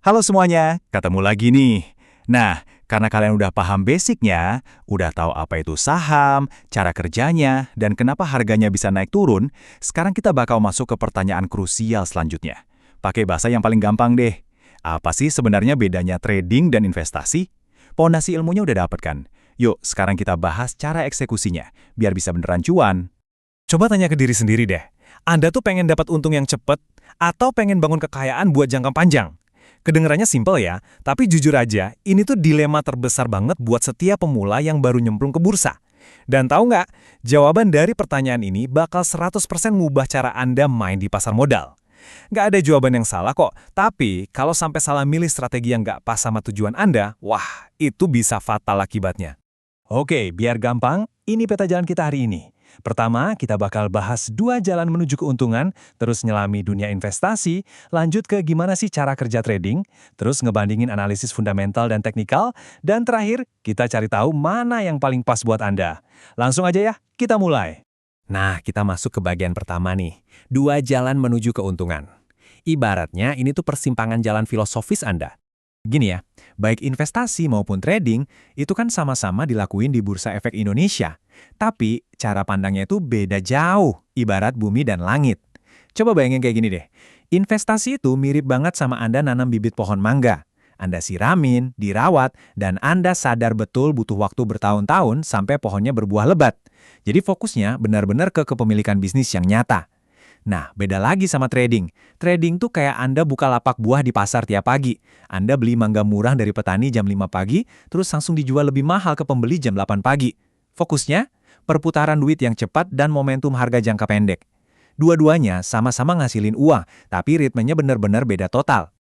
Halo semuanya, ketemu lagi nih. Nah, karena kalian udah paham basicnya, udah tahu apa itu saham, cara kerjanya, dan kenapa harganya bisa naik turun, sekarang kita bakal masuk ke pertanyaan krusial selanjutnya. Pakai bahasa yang paling gampang deh. Apa sih sebenarnya bedanya trading dan investasi? Pondasi ilmunya udah dapet kan? Yuk, sekarang kita bahas cara eksekusinya, biar bisa beneran cuan. Coba tanya ke diri sendiri deh. Anda tuh pengen dapat untung yang cepet atau pengen bangun kekayaan buat jangka panjang? Kedengarannya simpel ya, tapi jujur aja, ini tuh dilema terbesar banget buat setiap pemula yang baru nyemplung ke bursa. Dan tahu nggak, jawaban dari pertanyaan ini bakal 100% ngubah cara Anda main di pasar modal. Nggak ada jawaban yang salah kok, tapi kalau sampai salah milih strategi yang nggak pas sama tujuan Anda, wah, itu bisa fatal akibatnya. Oke, biar gampang, ini peta jalan kita hari ini. Pertama, kita bakal bahas 2 jalan menuju keuntungan, terus nyelami dunia investasi, lanjut ke gimana sih cara kerja trading, terus ngebandingin analisis fundamental dan teknikal, dan terakhir, kita cari tahu mana yang paling pas buat Anda. Langsung aja ya, kita mulai. Nah, kita masuk ke bagian pertama nih, 2 jalan menuju keuntungan. Ibaratnya ini tuh persimpangan jalan filosofis Anda. Gini ya, baik investasi maupun trading itu kan sama-sama dilakuin di Bursa Efek Indonesia. Tapi cara pandangnya itu beda jauh, ibarat bumi dan langit. Coba bayangin kayak gini deh. Investasi itu mirip banget sama Anda nanam bibit pohon mangga. Anda siramin, dirawat, dan Anda sadar betul butuh waktu bertahun-tahun sampai pohonnya berbuah lebat. Jadi fokusnya benar-benar ke kepemilikan bisnis yang nyata. Nah, beda lagi sama trading. Trading tuh kayak Anda buka lapak buah di pasar tiap pagi. Anda beli mangga murah dari petani jam 5 pagi, terus langsung dijual lebih mahal ke pembeli jam 8 pagi. Fokusnya, perputaran duit yang cepat dan momentum harga jangka pendek. Dua-duanya sama-sama ngasilin uang, tapi ritmenya benar-benar beda total.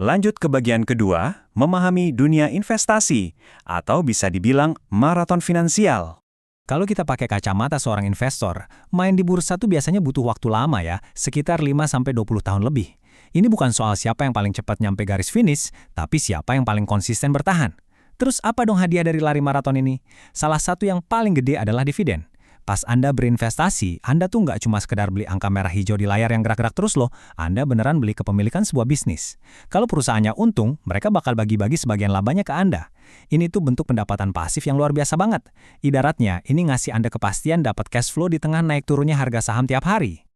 Lanjut ke bagian kedua, memahami dunia investasi, atau bisa dibilang maraton finansial. Kalau kita pakai kacamata seorang investor, main di bursa tuh biasanya butuh waktu lama ya, sekitar 5-20 tahun lebih. Ini bukan soal siapa yang paling cepat nyampe garis finish, tapi siapa yang paling konsisten bertahan. Terus apa dong hadiah dari lari maraton ini? Salah satu yang paling gede adalah dividen. Pas Anda berinvestasi, Anda tuh nggak cuma sekedar beli angka merah hijau di layar yang gerak-gerak terus loh, Anda beneran beli kepemilikan sebuah bisnis. Kalau perusahaannya untung, mereka bakal bagi-bagi sebagian labanya ke Anda. Ini tuh bentuk pendapatan pasif yang luar biasa banget. Ibaratnya, ini ngasih Anda kepastian dapat cash flow di tengah naik turunnya harga saham tiap hari.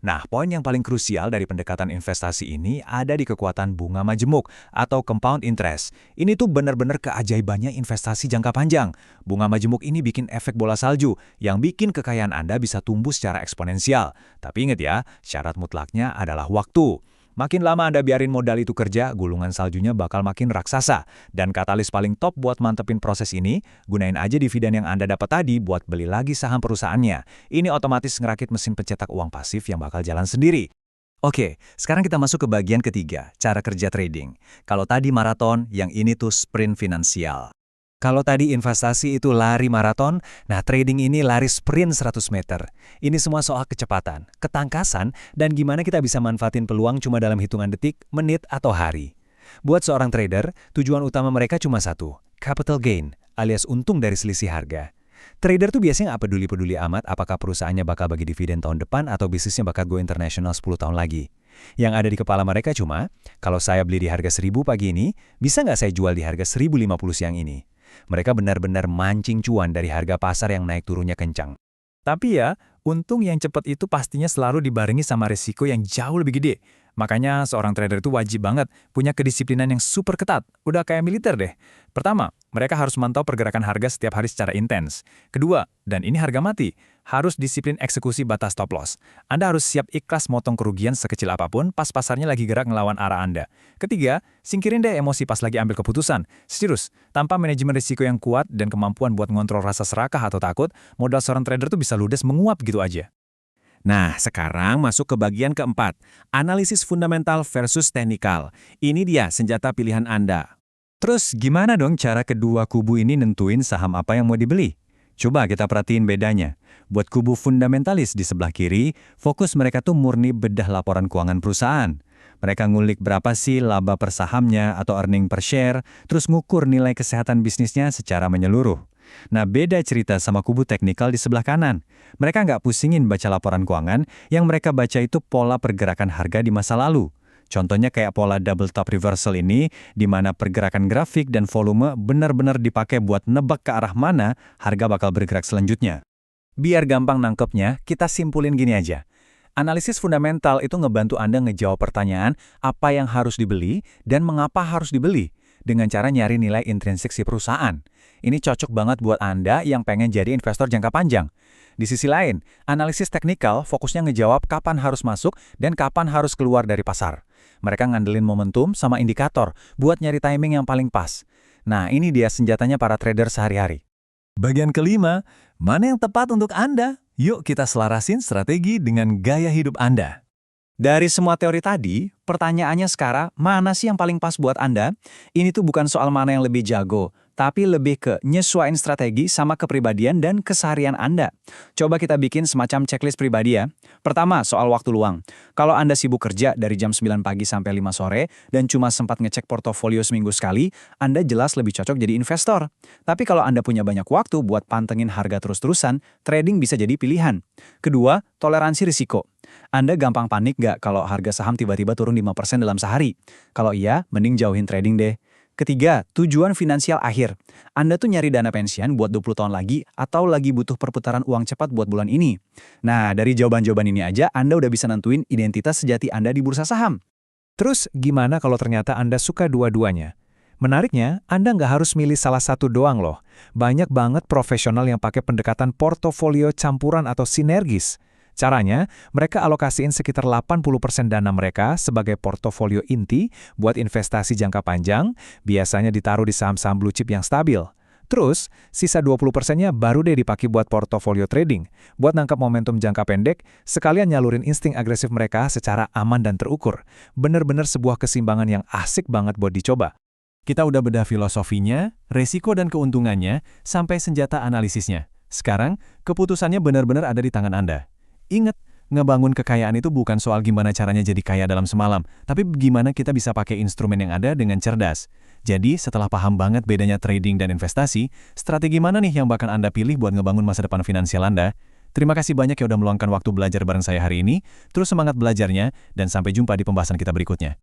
Nah, poin yang paling krusial dari pendekatan investasi ini ada di kekuatan bunga majemuk atau compound interest. Ini tuh benar-benar keajaibannya investasi jangka panjang. Bunga majemuk ini bikin efek bola salju yang bikin kekayaan Anda bisa tumbuh secara eksponensial. Tapi ingat ya, syarat mutlaknya adalah waktu. Makin lama Anda biarin modal itu kerja, gulungan saljunya bakal makin raksasa. Dan katalis paling top buat mantepin proses ini, gunain aja dividen yang Anda dapat tadi buat beli lagi saham perusahaannya. Ini otomatis ngerakit mesin pencetak uang pasif yang bakal jalan sendiri. Oke, sekarang kita masuk ke bagian ketiga, cara kerja trading. Kalau tadi maraton, yang ini tuh sprint finansial. Kalau tadi investasi itu lari maraton, nah trading ini lari sprint 100 meter. Ini semua soal kecepatan, ketangkasan, dan gimana kita bisa manfaatin peluang cuma dalam hitungan detik, menit, atau hari. Buat seorang trader, tujuan utama mereka cuma satu, capital gain, alias untung dari selisih harga. Trader tuh biasanya nggak peduli-peduli amat apakah perusahaannya bakal bagi dividen tahun depan atau bisnisnya bakal go international 10 tahun lagi. Yang ada di kepala mereka cuma, kalau saya beli di harga 1000 pagi ini, bisa nggak saya jual di harga 1050 siang ini? Mereka benar-benar mancing cuan dari harga pasar yang naik turunnya kencang. Tapi ya, untung yang cepat itu pastinya selalu dibarengi sama risiko yang jauh lebih gede. Makanya seorang trader itu wajib banget punya kedisiplinan yang super ketat. Udah kayak militer deh. Pertama, mereka harus mantau pergerakan harga setiap hari secara intens. Kedua, dan ini harga mati, harus disiplin eksekusi batas stop loss. Anda harus siap ikhlas motong kerugian sekecil apapun pas pasarnya lagi gerak ngelawan arah Anda. Ketiga, singkirin deh emosi pas lagi ambil keputusan. Serius, tanpa manajemen risiko yang kuat dan kemampuan buat ngontrol rasa serakah atau takut, modal seorang trader tuh bisa ludes menguap gitu aja. Nah, sekarang masuk ke bagian keempat, analisis fundamental versus teknikal. Ini dia senjata pilihan Anda. Terus gimana dong cara kedua kubu ini nentuin saham apa yang mau dibeli? Coba kita perhatiin bedanya. Buat kubu fundamentalis di sebelah kiri, fokus mereka tuh murni bedah laporan keuangan perusahaan. Mereka ngulik berapa sih laba per sahamnya atau earning per share, terus ngukur nilai kesehatan bisnisnya secara menyeluruh. Nah, beda cerita sama kubu teknikal di sebelah kanan. Mereka nggak pusingin baca laporan keuangan, yang mereka baca itu pola pergerakan harga di masa lalu. Contohnya kayak pola double top reversal ini, di mana pergerakan grafik dan volume benar-benar dipakai buat nebak ke arah mana harga bakal bergerak selanjutnya. Biar gampang nangkepnya, kita simpulin gini aja. Analisis fundamental itu ngebantu Anda ngejawab pertanyaan apa yang harus dibeli dan mengapa harus dibeli, dengan cara nyari nilai intrinsik si perusahaan. Ini cocok banget buat Anda yang pengen jadi investor jangka panjang. Di sisi lain, analisis teknikal fokusnya ngejawab kapan harus masuk dan kapan harus keluar dari pasar. Mereka ngandelin momentum sama indikator buat nyari timing yang paling pas. Nah, ini dia senjatanya para trader sehari-hari. Bagian kelima, mana yang tepat untuk Anda? Yuk kita selarasin strategi dengan gaya hidup Anda. Dari semua teori tadi, pertanyaannya sekarang, mana sih yang paling pas buat Anda? Ini tuh bukan soal mana yang lebih jago, tapi lebih ke nyesuaiin strategi sama kepribadian dan keseharian Anda. Coba kita bikin semacam checklist pribadi ya. Pertama, soal waktu luang. Kalau Anda sibuk kerja dari jam 9 pagi sampai 5 sore dan cuma sempat ngecek portofolio seminggu sekali, Anda jelas lebih cocok jadi investor. Tapi kalau Anda punya banyak waktu buat pantengin harga terus-terusan, trading bisa jadi pilihan. Kedua, toleransi risiko. Anda gampang panik nggak kalau harga saham tiba-tiba turun 5% dalam sehari? Kalau iya, mending jauhin trading deh. Ketiga, tujuan finansial akhir. Anda tuh nyari dana pensiun buat 20 tahun lagi atau lagi butuh perputaran uang cepat buat bulan ini. Nah, dari jawaban-jawaban ini aja Anda udah bisa nentuin identitas sejati Anda di bursa saham. Terus gimana kalau ternyata Anda suka dua-duanya? Menariknya, Anda nggak harus milih salah satu doang loh. Banyak banget profesional yang pakai pendekatan portofolio campuran atau sinergis. Caranya, mereka alokasiin sekitar 80% dana mereka sebagai portofolio inti buat investasi jangka panjang, biasanya ditaruh di saham-saham blue chip yang stabil. Terus, sisa 20%-nya baru deh dipakai buat portofolio trading, buat nangkap momentum jangka pendek, sekalian nyalurin insting agresif mereka secara aman dan terukur. Bener-bener sebuah keseimbangan yang asik banget buat dicoba. Kita udah bedah filosofinya, resiko dan keuntungannya, sampai senjata analisisnya. Sekarang, keputusannya benar-benar ada di tangan Anda. Ingat, ngebangun kekayaan itu bukan soal gimana caranya jadi kaya dalam semalam, tapi gimana kita bisa pakai instrumen yang ada dengan cerdas. Jadi, setelah paham banget bedanya trading dan investasi, strategi mana nih yang bakal Anda pilih buat ngebangun masa depan finansial Anda? Terima kasih banyak ya udah meluangkan waktu belajar bareng saya hari ini. Terus semangat belajarnya, dan sampai jumpa di pembahasan kita berikutnya.